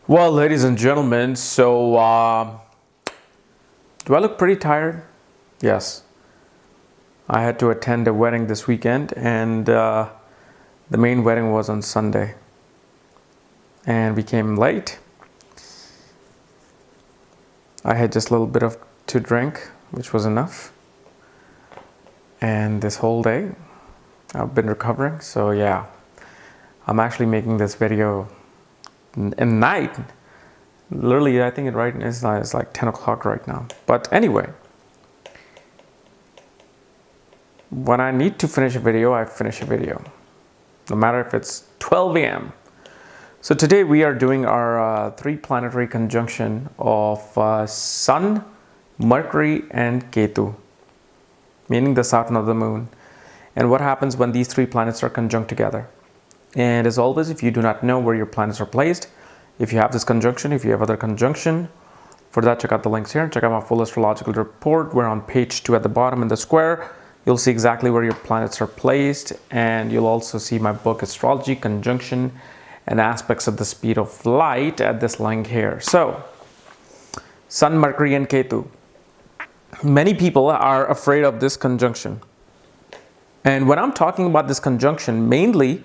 Well, ladies and gentlemen, so do I look pretty tired? Yes. I had to attend a wedding this weekend, and the main wedding was on Sunday. And we came late. I had just a little bit to drink, which was enough. And this whole day, I've been recovering. So yeah, I'm actually making this video at night. Literally, I think it's like 10 o'clock right now. But anyway, when I need to finish a video, I finish a video, no matter if it's 12 a.m. So today we are doing our three planetary conjunction of Sun, Mercury, and Ketu, meaning the south node of the moon, and what happens when these three planets are conjunct together. And as always, if you do not know where your planets are placed, if you have this conjunction, if you have other conjunction, for that check out the links here and check out my full astrological report. We're on page 2 at the bottom in the square. You'll see exactly where your planets are placed, and you'll also see my book Astrology, Conjunction, and Aspects of the Speed of Light at this link here. So, Sun, Mercury, and Ketu. Many people are afraid of this conjunction. And when I'm talking about this conjunction, mainly,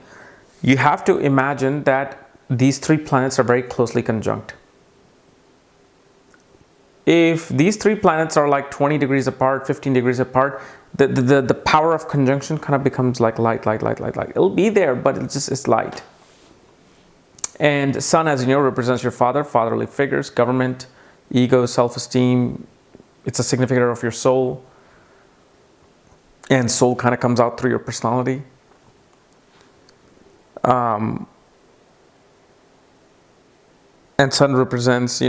you have to imagine that these three planets are very closely conjunct. If these three planets are like 20 degrees apart, 15 degrees apart, the power of conjunction kind of becomes like light. It'll be there, but it's light. And Sun, as you know, represents your father, fatherly figures, government, ego, self-esteem. It's a significator of your soul. And soul kind of comes out through your personality. And Sun represents,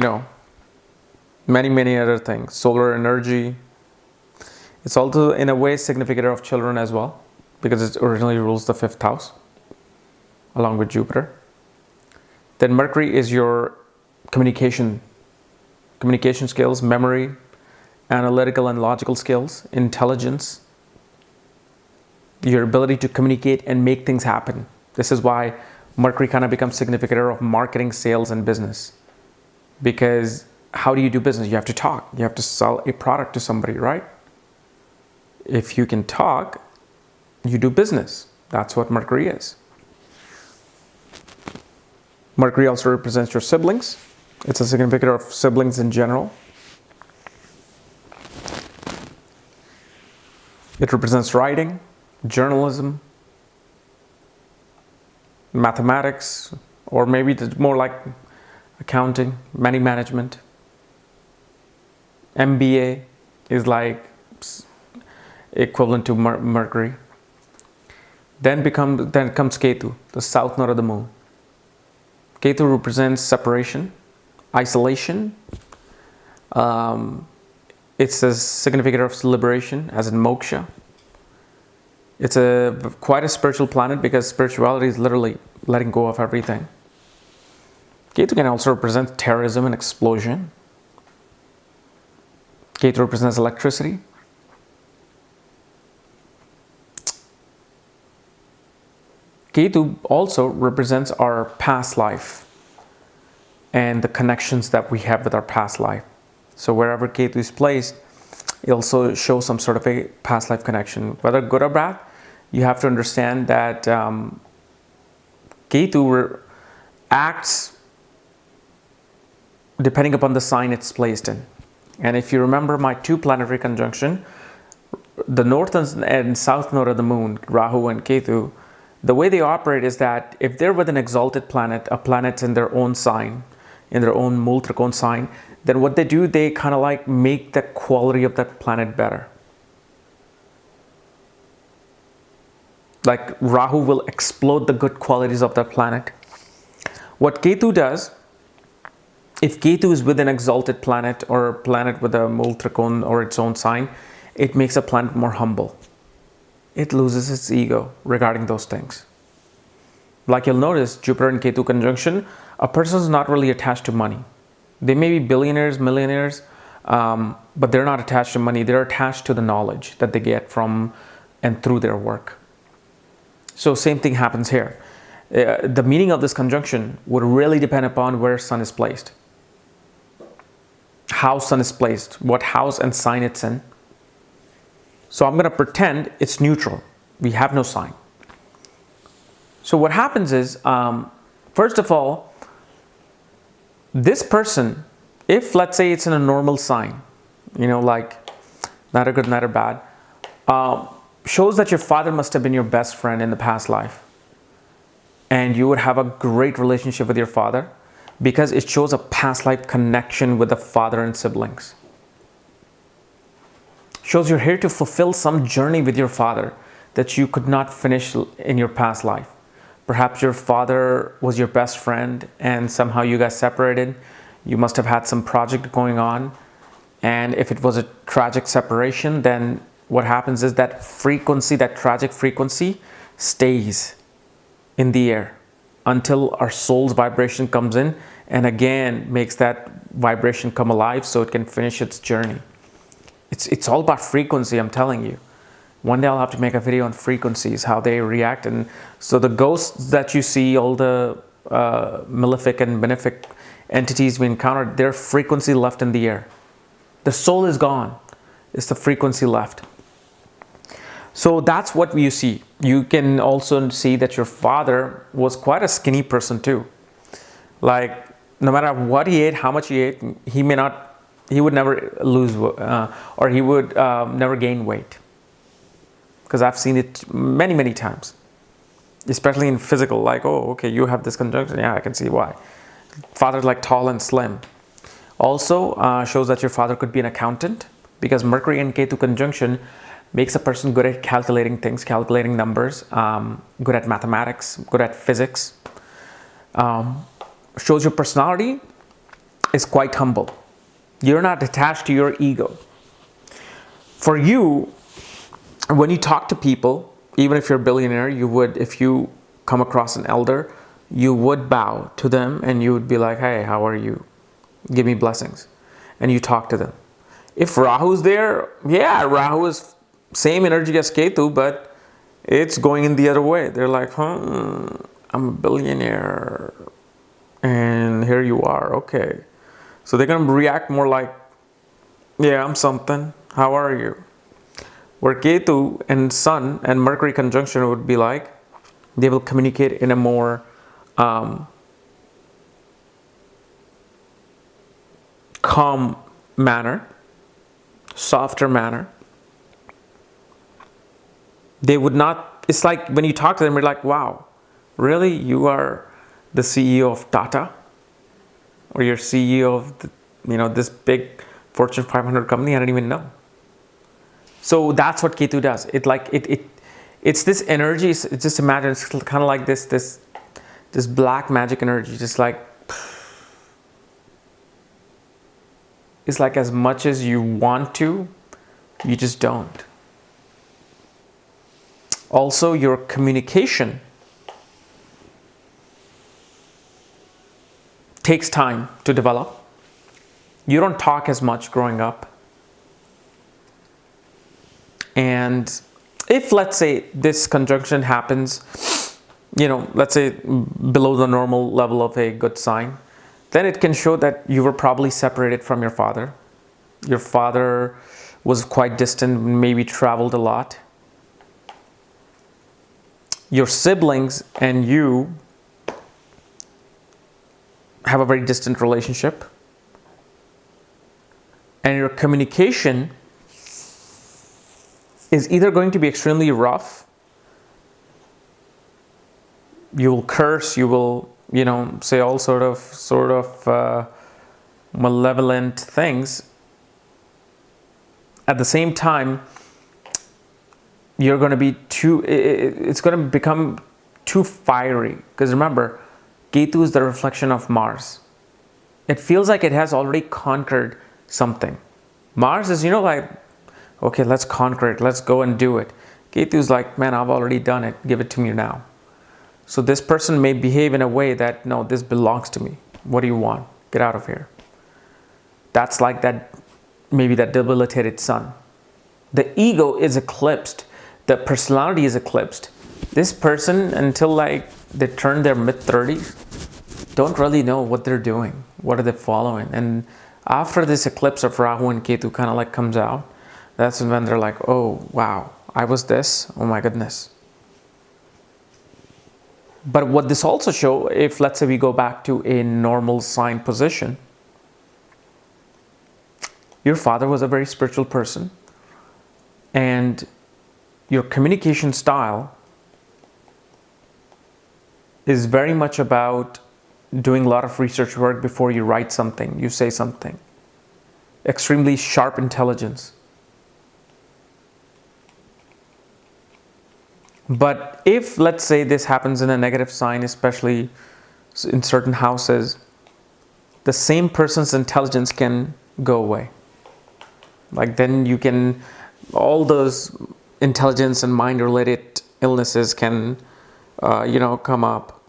many other things. Solar energy. It's also, in a way, significator of children as well, because it originally rules the 5th house, along with Jupiter. Then Mercury is your communication skills, memory, analytical and logical skills, intelligence, your ability to communicate and make things happen. This is why Mercury kind of becomes significator of marketing, sales, and business. Because how do you do business? You have to talk. You have to sell a product to somebody, right? If you can talk, you do business. That's what Mercury is. Mercury also represents your siblings. It's a significator of siblings in general. It represents writing, journalism, mathematics, or maybe it's more like accounting, money management. MBA is like equivalent to Mercury. Then comes Ketu, the south node of the moon. Ketu represents separation, isolation. It's a significator of liberation, as in moksha. It's quite a spiritual planet because spirituality is literally letting go of everything. Ketu can also represent terrorism and explosion. Ketu represents electricity. Ketu also represents our past life and the connections that we have with our past life. So wherever Ketu is placed, it also shows some sort of a past life connection. Whether good or bad, you have to understand that Ketu acts depending upon the sign it's placed in. And if you remember my 2 planetary conjunction, the north and south node of the moon, Rahu and Ketu, the way they operate is that if they're with an exalted planet, a planet in their own sign, in their own Mul Trikon sign, then what they do, they kind of like make the quality of that planet better. Like Rahu will explode the good qualities of that planet. What Ketu does, if Ketu is with an exalted planet or a planet with a Mul Trikon or its own sign, it makes a planet more humble. It loses its ego regarding those things. Like you'll notice, Jupiter and Ketu conjunction, a person is not really attached to money. They may be billionaires, millionaires, but they're not attached to money. They're attached to the knowledge that they get from and through their work. So same thing happens here. the meaning of this conjunction would really depend upon where Sun is placed. How Sun is placed, what house and sign it's in. So I'm going to pretend it's neutral. We have no sign. So what happens is, first of all, this person, if let's say it's in a normal sign, like neither good, neither bad, shows that your father must have been your best friend in the past life. And you would have a great relationship with your father because it shows a past life connection with the father and siblings. Shows you're here to fulfill some journey with your father that you could not finish in your past life. Perhaps your father was your best friend and somehow you guys separated. You must have had some project going on. And if it was a tragic separation, then what happens is that frequency, that tragic frequency, stays in the air until our soul's vibration comes in and again makes that vibration come alive so it can finish its journey. It's all about frequency, I'm telling you. One day I'll have to make a video on frequencies, how they react. And so the ghosts that you see, all the malefic and benefic entities we encountered, their frequency left in the air. The soul is gone. It's the frequency left. So that's what you see. You can also see that your father was quite a skinny person too. Like no matter what he ate, how much he ate, he would never lose or he would never gain weight. Because I've seen it many, many times, especially in physical, like, oh, okay, you have this conjunction. Yeah, I can see why. Father's like tall and slim. Also shows that your father could be an accountant because Mercury and Ketu conjunction makes a person good at calculating things, calculating numbers, good at mathematics, good at physics. Shows your personality is quite humble. You're not attached to your ego. For you, when you talk to people, even if you're a billionaire, you would, if you come across an elder, you would bow to them and you would be like, hey, how are you? Give me blessings. And you talk to them. If Rahu's there, yeah, Rahu is same energy as Ketu, but it's going in the other way. They're like, I'm a billionaire and here you are, okay. So they're going to react more like, yeah, I'm something. How are you? Where Ketu and Sun and Mercury conjunction would be like, they will communicate in a more calm manner, softer manner. They would not, it's like when you talk to them, you're like, wow, really? You are the CEO of Tata? Or you're CEO of this big Fortune 500 company? I don't even know. So that's what Ketu does. It's this energy. It's just imagine it's kind of like this black magic energy. Just like it's like as much as you want to, you just don't. Also, your communication takes time to develop. You don't talk as much growing up. And if, let's say, this conjunction happens, let's say below the normal level of a good sign, then it can show that you were probably separated from your father. Your father was quite distant, maybe traveled a lot. Your siblings and you have a very distant relationship. And your communication is either going to be extremely rough. You will curse, you will, say all sort of malevolent things. At the same time, you're going to be it's going to become too fiery. Because remember, Ketu is the reflection of Mars. It feels like it has already conquered something. Mars is, like, okay, let's conquer it. Let's go and do it. Ketu is like, man, I've already done it. Give it to me now. So this person may behave in a way that, no, this belongs to me. What do you want? Get out of here. That's like that, maybe that debilitated sun. The ego is eclipsed. The personality is eclipsed. This person, until like they turn their mid-30s, don't really know what they're doing. What are they following? And after this eclipse of Rahu and Ketu kind of like comes out, that's when they're like, oh, wow, I was this. Oh my goodness. But what this also shows, if let's say we go back to a normal sign position, your father was a very spiritual person, and your communication style is very much about doing a lot of research work before you write something, you say something. Extremely sharp intelligence. But if, let's say, this happens in a negative sign, especially in certain houses, the same person's intelligence can go away. Like then you can, all those intelligence and mind-related illnesses can, come up.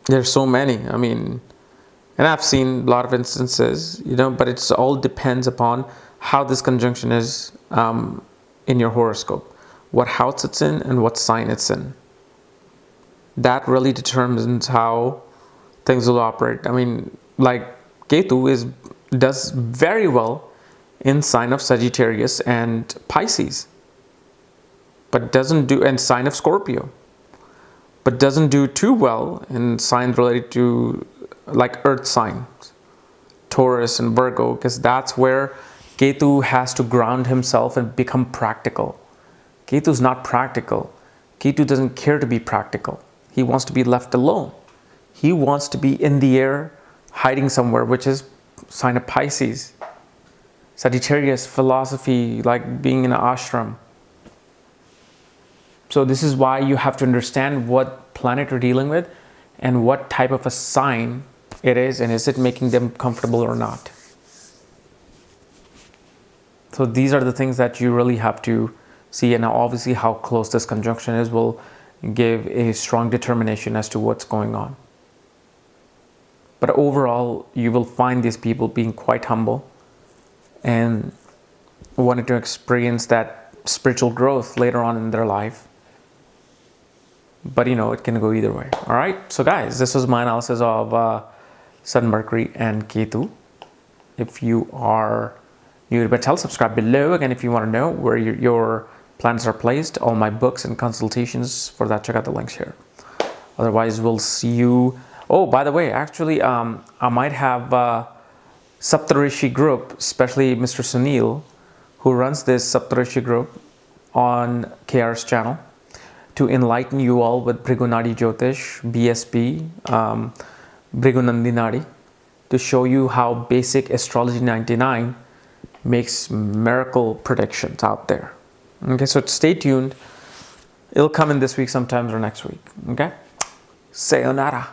There's so many. I mean, and I've seen a lot of instances, but it's all depends upon how this conjunction is in your horoscope. What house it's in and what sign it's in. That really determines how things will operate. I mean, like Ketu does very well in sign of Sagittarius and Pisces, but doesn't do, and sign of Scorpio, but doesn't do too well in signs related to like earth signs, Taurus and Virgo, because that's where Ketu has to ground himself and become practical. Ketu is not practical. Ketu doesn't care to be practical. He wants to be left alone. He wants to be in the air, hiding somewhere, which is sign of Pisces. Sagittarius, philosophy, like being in an ashram. So this is why you have to understand what planet you're dealing with and what type of a sign it is, and is it making them comfortable or not. So these are the things that you really have to see, and obviously how close this conjunction is will give a strong determination as to what's going on. But overall, you will find these people being quite humble and wanting to experience that spiritual growth later on in their life. But it can go either way. All right. So guys, this was my analysis of Sun, Mercury, and Ketu. If you are new to my channel, subscribe below. Again, if you want to know where your planets are placed, all my books and consultations for that, check out the links here. Otherwise, we'll see you. Oh, by the way, actually, I might have Saptarishi group, especially Mr. Sunil, who runs this Saptarishi group on KRSchannel, to enlighten you all with Bhrigunadi Jyotish, BSP, Bhrigunandinadi, to show you how basic astrology 99 makes miracle predictions out there. Okay, so stay tuned. It'll come in this week sometimes or next week. Okay? Sayonara.